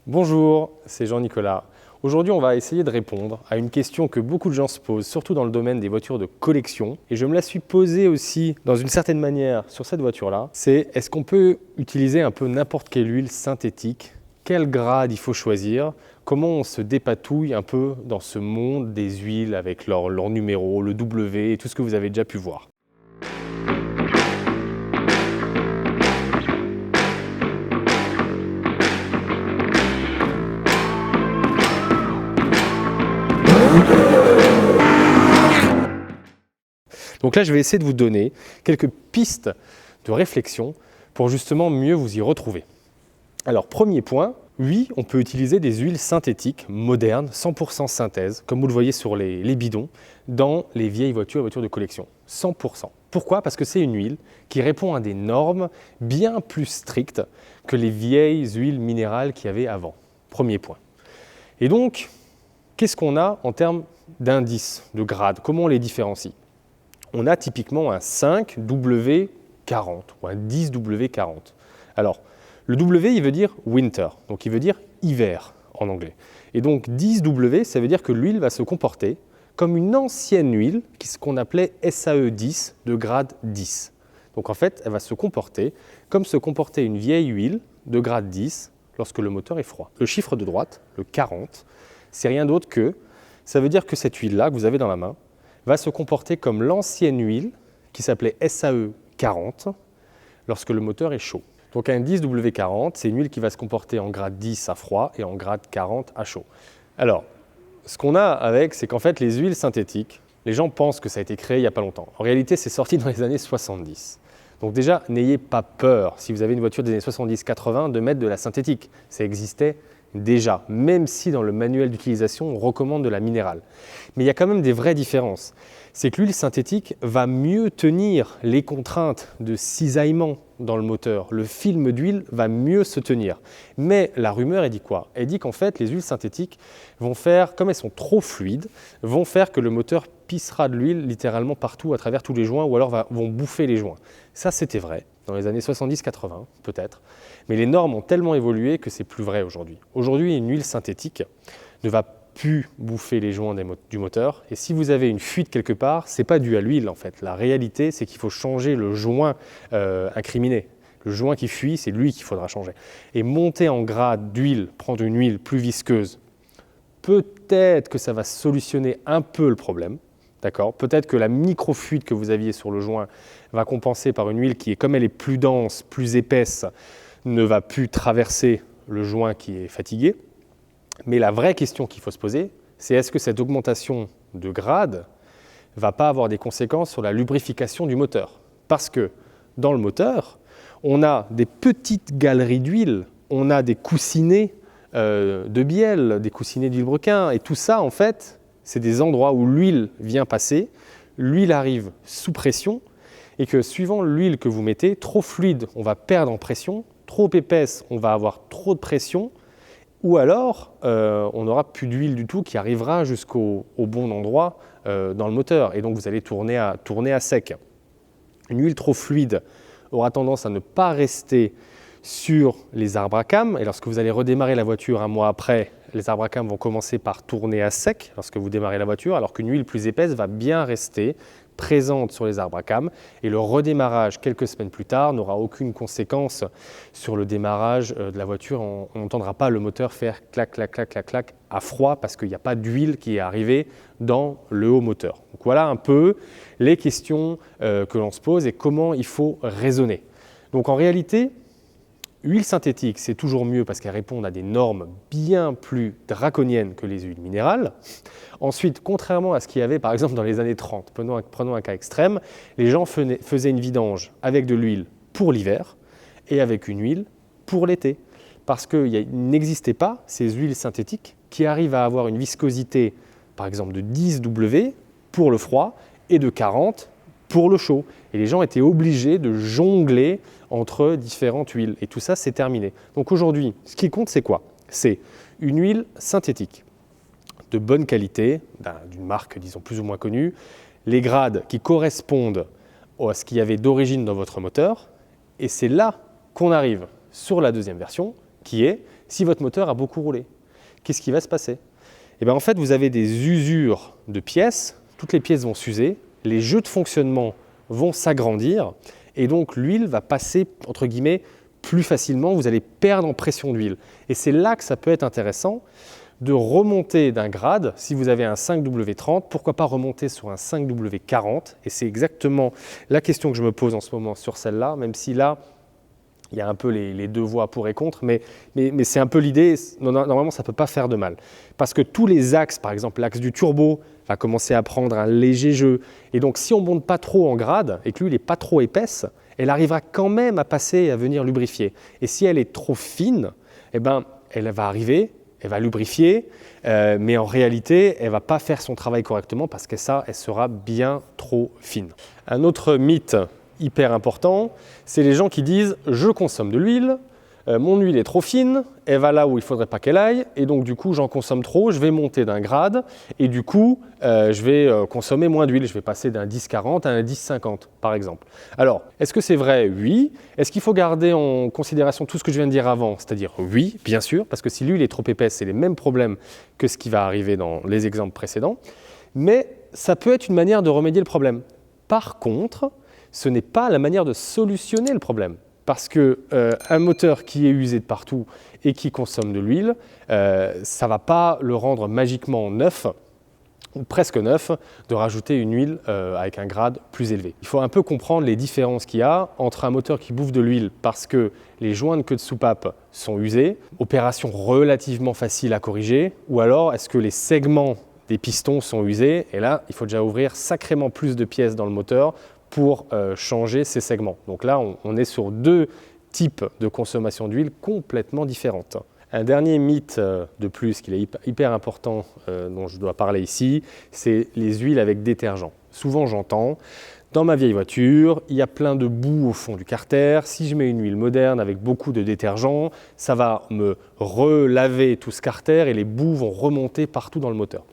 Bonjour, c'est Jean-Nicolas. Aujourd'hui, on va essayer de répondre à une question que beaucoup de gens se posent, surtout dans le domaine des voitures de collection. Et je me la suis posée aussi, dans une certaine manière, sur cette voiture-là. C'est est-ce qu'on peut utiliser un peu n'importe quelle huile synthétique? Quel grade il faut choisir? Comment on se dépatouille un peu dans ce monde des huiles avec leur numéro, le W et tout ce que vous avez déjà pu voir? Donc là, je vais essayer de vous donner quelques pistes de réflexion pour justement mieux vous y retrouver. Alors, premier point, oui, on peut utiliser des huiles synthétiques modernes, 100% synthèse, comme vous le voyez sur les bidons, dans les vieilles voitures de collection. 100%. Pourquoi? Parce que c'est une huile qui répond à des normes bien plus strictes que les vieilles huiles minérales qu'il y avait avant. Premier point. Et donc, qu'est-ce qu'on a en termes d'indices, de grades? Comment on les différencie? On a typiquement un 5W40 ou un 10W40. Alors, le W, il veut dire winter, donc il veut dire hiver en anglais. Et donc 10W, ça veut dire que l'huile va se comporter comme une ancienne huile, qu'on appelait SAE10 de grade 10. Donc en fait, elle va se comporter comme se comportait une vieille huile de grade 10 lorsque le moteur est froid. Le chiffre de droite, le 40, c'est rien d'autre que, ça veut dire que cette huile-là que vous avez dans la main, va se comporter comme l'ancienne huile qui s'appelait SAE40 lorsque le moteur est chaud. Donc un 10W40, c'est une huile qui va se comporter en grade 10 à froid et en grade 40 à chaud. Alors, ce qu'on a avec, c'est qu'en fait les huiles synthétiques, les gens pensent que ça a été créé il n'y a pas longtemps. En réalité, c'est sorti dans les années 70. Donc déjà, n'ayez pas peur, si vous avez une voiture des années 70-80, de mettre de la synthétique. Ça existait déjà, même si dans le manuel d'utilisation, on recommande de la minérale. Mais il y a quand même des vraies différences. C'est que l'huile synthétique va mieux tenir les contraintes de cisaillement dans le moteur. Le film d'huile va mieux se tenir. Mais la rumeur, elle dit quoi? Elle dit qu'en fait, les huiles synthétiques vont faire, comme elles sont trop fluides, vont faire que le moteur pissera de l'huile littéralement partout à travers tous les joints ou alors vont bouffer les joints. Ça, c'était vrai dans les années 70-80, peut-être. Mais les normes ont tellement évolué que c'est plus vrai aujourd'hui. Aujourd'hui, une huile synthétique ne va plus bouffer les joints du moteur. Et si vous avez une fuite quelque part, ce n'est pas dû à l'huile en fait. La réalité, c'est qu'il faut changer le joint incriminé. Le joint qui fuit, c'est lui qu'il faudra changer. Et monter en grade d'huile, prendre une huile plus visqueuse, peut-être que ça va solutionner un peu le problème. D'accord ? Peut-être que la micro-fuite que vous aviez sur le joint va compenser par une huile qui, comme elle est plus dense, plus épaisse, ne va plus traverser le joint qui est fatigué. Mais la vraie question qu'il faut se poser, c'est est-ce que cette augmentation de grade ne va pas avoir des conséquences sur la lubrification du moteur? Parce que dans le moteur, on a des petites galeries d'huile, on a des coussinets de bielle, des coussinets de vilebrequin, et tout ça, en fait, c'est des endroits où l'huile vient passer, l'huile arrive sous pression, et que suivant l'huile que vous mettez, trop fluide, on va perdre en pression, trop épaisse, on va avoir trop de pression, ou alors on n'aura plus d'huile du tout qui arrivera jusqu'au bon endroit dans le moteur, et donc vous allez tourner à sec. Une huile trop fluide aura tendance à ne pas rester sur les arbres à cames, et lorsque vous allez redémarrer la voiture un mois après, les arbres à cames vont commencer par tourner à sec lorsque vous démarrez la voiture, alors qu'une huile plus épaisse va bien rester présente sur les arbres à cames, et le redémarrage quelques semaines plus tard n'aura aucune conséquence sur le démarrage de la voiture. On n'entendra pas le moteur faire clac, clac, clac, clac, clac à froid parce qu'il n'y a pas d'huile qui est arrivée dans le haut moteur. Donc voilà un peu les questions que l'on se pose et comment il faut raisonner. Donc en réalité, huile synthétique, c'est toujours mieux parce qu'elle répond à des normes bien plus draconiennes que les huiles minérales. Ensuite, contrairement à ce qu'il y avait par exemple dans les années 30, prenons un cas extrême, les gens faisaient une vidange avec de l'huile pour l'hiver et avec une huile pour l'été. Parce qu'il n'existait pas ces huiles synthétiques qui arrivent à avoir une viscosité par exemple de 10W pour le froid et de 40 pour le chaud. Et les gens étaient obligés de jongler entre différentes huiles. Et tout ça, c'est terminé. Donc aujourd'hui, ce qui compte, c'est quoi? C'est une huile synthétique de bonne qualité, d'une marque, disons, plus ou moins connue, les grades qui correspondent à ce qu'il y avait d'origine dans votre moteur. Et c'est là qu'on arrive sur la deuxième version, qui est si votre moteur a beaucoup roulé, qu'est-ce qui va se passer? Eh bien, en fait, vous avez des usures de pièces, toutes les pièces vont s'user, les jeux de fonctionnement vont s'agrandir et donc l'huile va passer, entre guillemets, plus facilement, vous allez perdre en pression d'huile. Et c'est là que ça peut être intéressant de remonter d'un grade. Si vous avez un 5W30, pourquoi pas remonter sur un 5W40? Et c'est exactement la question que je me pose en ce moment sur celle-là, même si là, il y a un peu les deux voies pour et contre, mais c'est un peu l'idée. Normalement, ça ne peut pas faire de mal. Parce que tous les axes, par exemple l'axe du turbo, va commencer à prendre un léger jeu. Et donc, si on ne monte pas trop en grade et que l'huile n'est pas trop épaisse, elle arrivera quand même à passer et à venir lubrifier. Et si elle est trop fine, eh ben, elle va arriver, elle va lubrifier, mais en réalité, elle ne va pas faire son travail correctement parce que ça, elle sera bien trop fine. Un autre mythe hyper important, c'est les gens qui disent « je consomme de l'huile, mon huile est trop fine, elle va là où il ne faudrait pas qu'elle aille, et donc du coup j'en consomme trop, je vais monter d'un grade, et du coup je vais consommer moins d'huile, je vais passer d'un 10-40 à un 10-50 par exemple. » Alors, est-ce que c'est vrai? Oui. Est-ce qu'il faut garder en considération tout ce que je viens de dire avant? C'est-à-dire oui, bien sûr, parce que si l'huile est trop épaisse, c'est les mêmes problèmes que ce qui va arriver dans les exemples précédents, mais ça peut être une manière de remédier le problème. Par contre, ce n'est pas la manière de solutionner le problème. Parce qu'un moteur qui est usé de partout et qui consomme de l'huile, ça ne va pas le rendre magiquement neuf, ou presque neuf, de rajouter une huile avec un grade plus élevé. Il faut un peu comprendre les différences qu'il y a entre un moteur qui bouffe de l'huile parce que les joints de queue de soupape sont usés, opération relativement facile à corriger, ou alors est-ce que les segments des pistons sont usés, et là, il faut déjà ouvrir sacrément plus de pièces dans le moteur pour changer ces segments. Donc là, on est sur deux types de consommation d'huile complètement différentes. Un dernier mythe de plus, qui est hyper important, dont je dois parler ici, c'est les huiles avec détergent. Souvent, j'entends, dans ma vieille voiture, il y a plein de boue au fond du carter. Si je mets une huile moderne avec beaucoup de détergent, ça va me relaver tout ce carter et les boues vont remonter partout dans le moteur.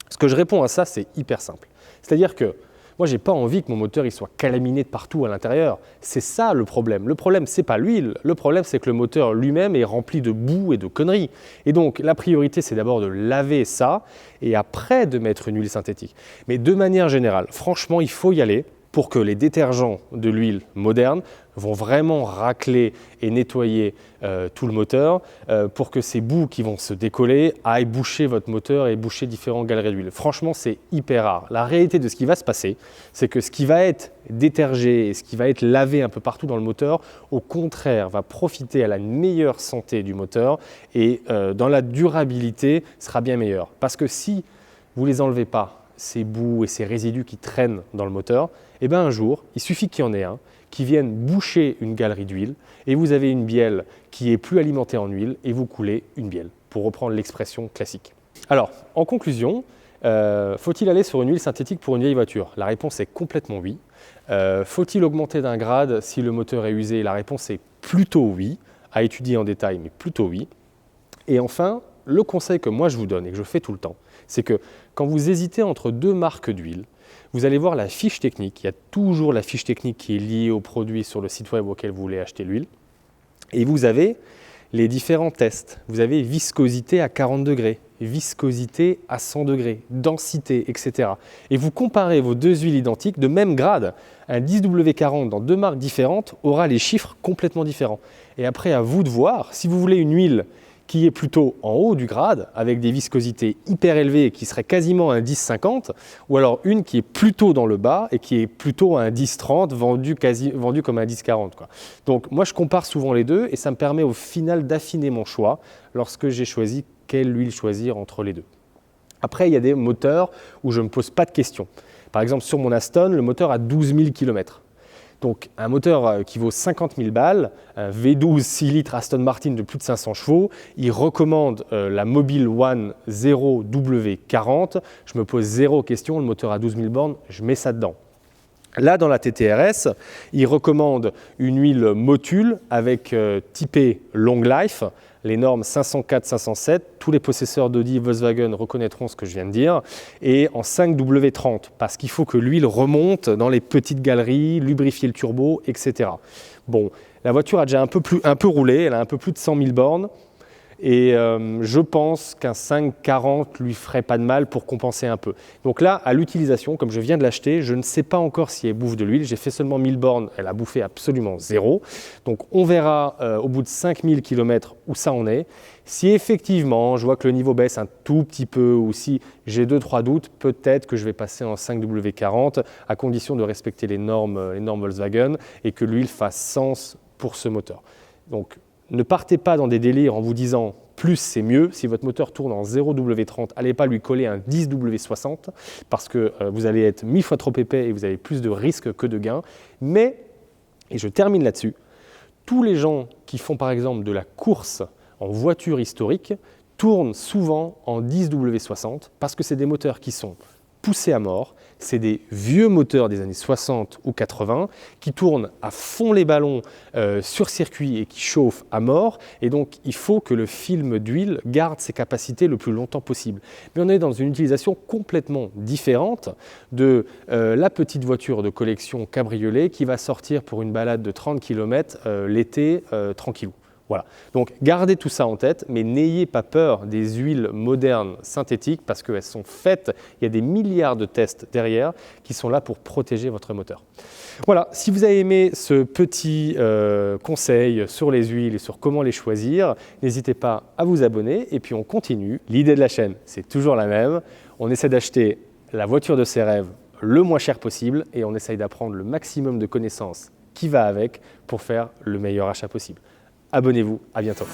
Ce que je réponds à ça, c'est hyper simple. C'est-à-dire que moi, je n'ai pas envie que mon moteur il soit calaminé de partout à l'intérieur. C'est ça le problème. Le problème, ce n'est pas l'huile. Le problème, c'est que le moteur lui-même est rempli de boue et de conneries. Et donc, la priorité, c'est d'abord de laver ça et après de mettre une huile synthétique. Mais de manière générale, franchement, il faut y aller pour que les détergents de l'huile moderne vont vraiment racler et nettoyer tout le moteur pour que ces boues qui vont se décoller aillent boucher votre moteur et boucher différentes galeries d'huile. Franchement, c'est hyper rare. La réalité de ce qui va se passer, c'est que ce qui va être détergé et ce qui va être lavé un peu partout dans le moteur, au contraire, va profiter à la meilleure santé du moteur et dans la durabilité sera bien meilleur. Parce que si vous ne les enlevez pas, ces boues et ces résidus qui traînent dans le moteur, eh bien un jour, il suffit qu'il y en ait un qui vienne boucher une galerie d'huile et vous avez une bielle qui est plus alimentée en huile et vous coulez une bielle, pour reprendre l'expression classique. Alors, en conclusion, faut-il aller sur une huile synthétique pour une vieille voiture? La réponse est complètement oui. Faut-il augmenter d'un grade si le moteur est usé? La réponse est plutôt oui, à étudier en détail, mais plutôt oui. Et enfin, le conseil que moi je vous donne et que je fais tout le temps, c'est que quand vous hésitez entre deux marques d'huile, vous allez voir la fiche technique. Il y a toujours la fiche technique qui est liée au produit sur le site web auquel vous voulez acheter l'huile. Et vous avez les différents tests. Vous avez viscosité à 40 degrés, viscosité à 100 degrés, densité, etc. Et vous comparez vos deux huiles identiques de même grade. Un 10W40 dans deux marques différentes aura les chiffres complètement différents. Et après, à vous de voir si vous voulez une huile qui est plutôt en haut du grade, avec des viscosités hyper élevées et qui serait quasiment un 10-50, ou alors une qui est plutôt dans le bas et qui est plutôt un 10-30, vendu comme un 10-40. Donc moi, je compare souvent les deux et ça me permet au final d'affiner mon choix lorsque j'ai choisi quelle huile choisir entre les deux. Après, il y a des moteurs où je ne me pose pas de questions. Par exemple, sur mon Aston, le moteur a 12 000 km. Donc un moteur qui vaut 50 000 balles, un V12 6 litres Aston Martin de plus de 500 chevaux, il recommande la Mobil One 0W40. Je me pose zéro question, le moteur a 12 000 bornes, je mets ça dedans. Là, dans la TTRS, il recommande une huile Motul avec typé Long Life, les normes 504-507. Tous les possesseurs d'Audi et Volkswagen reconnaîtront ce que je viens de dire. Et en 5W30, parce qu'il faut que l'huile remonte dans les petites galeries, lubrifier le turbo, etc. Bon, la voiture a déjà un peu roulé, elle a un peu plus de 100 000 bornes. Et je pense qu'un 5,40 lui ferait pas de mal pour compenser un peu. Donc là, à l'utilisation, comme je viens de l'acheter, je ne sais pas encore si elle bouffe de l'huile. J'ai fait seulement 1000 bornes, elle a bouffé absolument 0. Donc on verra au bout de 5000 km où ça en est. Si effectivement, je vois que le niveau baisse un tout petit peu ou si j'ai 2-3 doutes, peut-être que je vais passer en 5W40 à condition de respecter les normes Volkswagen et que l'huile fasse sens pour ce moteur. Donc ne partez pas dans des délires en vous disant plus c'est mieux. Si votre moteur tourne en 0W30, n'allez pas lui coller un 10W60 parce que vous allez être 1000 fois trop épais et vous avez plus de risques que de gains. Mais, et je termine là-dessus, tous les gens qui font par exemple de la course en voiture historique tournent souvent en 10W60 parce que c'est des moteurs qui sont poussés à mort, c'est des vieux moteurs des années 60 ou 80 qui tournent à fond les ballons sur circuit et qui chauffent à mort, et donc il faut que le film d'huile garde ses capacités le plus longtemps possible. Mais on est dans une utilisation complètement différente de la petite voiture de collection cabriolet qui va sortir pour une balade de 30 km l'été tranquillou. Voilà. Donc gardez tout ça en tête, mais n'ayez pas peur des huiles modernes synthétiques parce qu'elles sont faites, il y a des milliards de tests derrière qui sont là pour protéger votre moteur. Voilà, si vous avez aimé ce petit conseil sur les huiles et sur comment les choisir, n'hésitez pas à vous abonner et puis on continue. L'idée de la chaîne, c'est toujours la même. On essaie d'acheter la voiture de ses rêves le moins cher possible et on essaye d'apprendre le maximum de connaissances qui va avec pour faire le meilleur achat possible. Abonnez-vous, à bientôt.